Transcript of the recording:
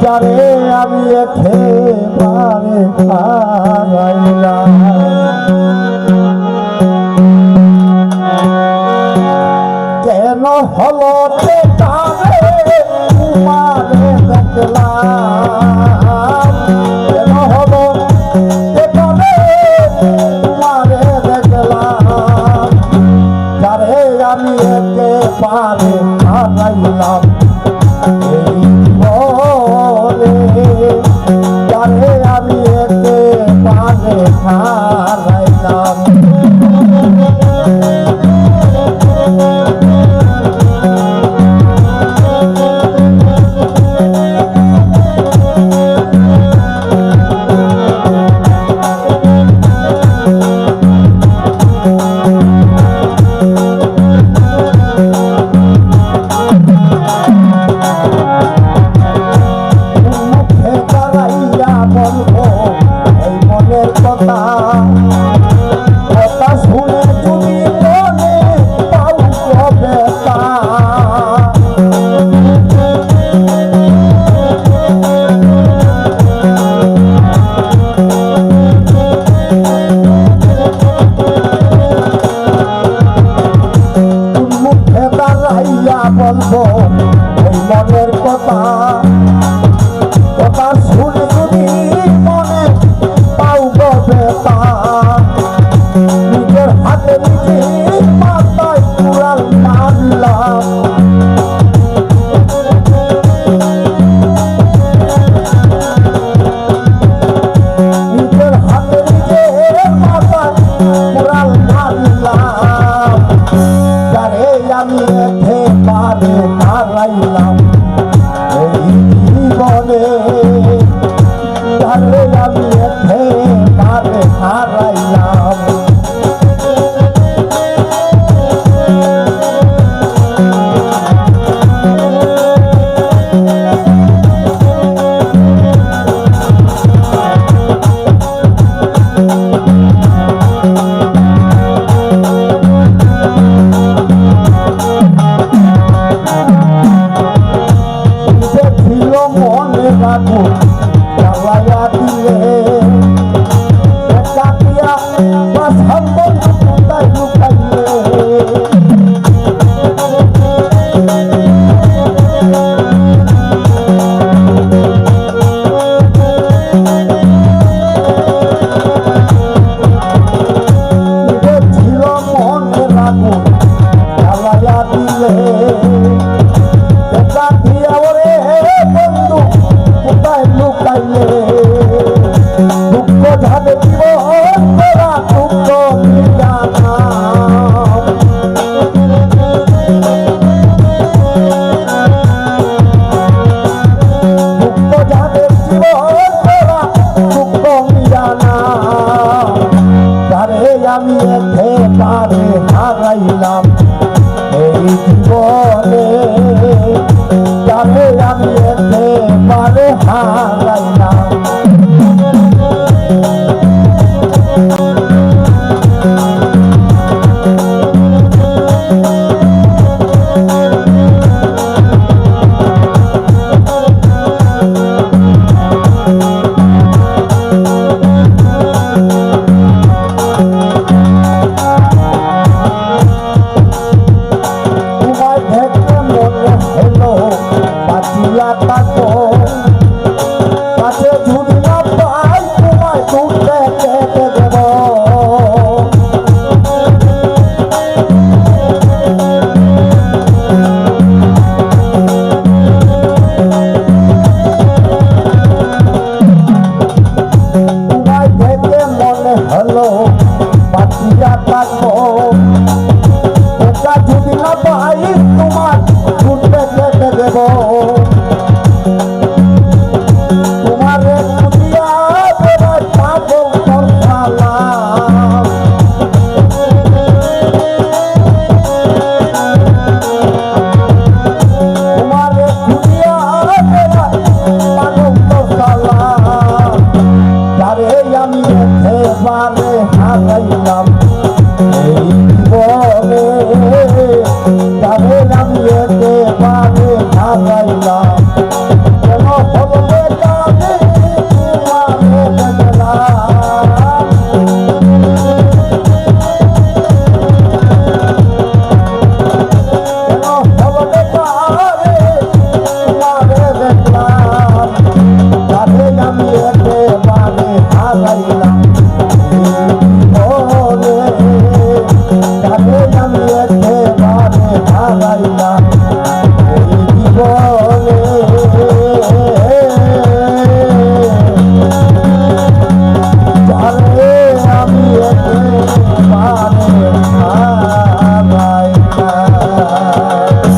যারে আমি একেবারে হারাইলাম, কেন হলো তোমারে দেখলাম, কেন হলো তোমারে দেখলাম, যারে আমি একেবারে হারাইলাম এই বলে, যারে আমি একেবারে হারাইলাম। বলবো ওই মনের কথা, কথা শুনে যদি মনে পাও গো ব্যথা, নিজের হাতে নিজে মাথায় কুড়াল মারলাম, নিজের হাতে নিজে মাথায় কুড়াল মারলাম, যারে আমি একেবারে হারাইলাম এই জীবনে, যারে আমি একেবারে হারাইলাম। জ্বালায়া দিলে কাটিয়া বাসাম বন্ধু কোথায় লুকাইলে, ছিল মনের আগুন জ্বালায়া দিলে কাটিয়া ওরে বন্ধু কোথায় লুকাইলে, দুঃখ ঝাড়ে জীবন তোরা দুঃখ জানা, দুঃখ ঝাড়ে জীবন তোরা দুঃখ জানা, যারে আমি একেবারে হারাইলাম এই জীবনে, যারে আমি একেবারে হারাইলাম। তোমায় দেখে মনে হলো বাঁচিয়া থাকো, কাছে যদি না পাই তোমায় দূরে কেটে দেব, তোমায় দেখে মনে হলো বাঁচিয়া থাকো, যদি না পাই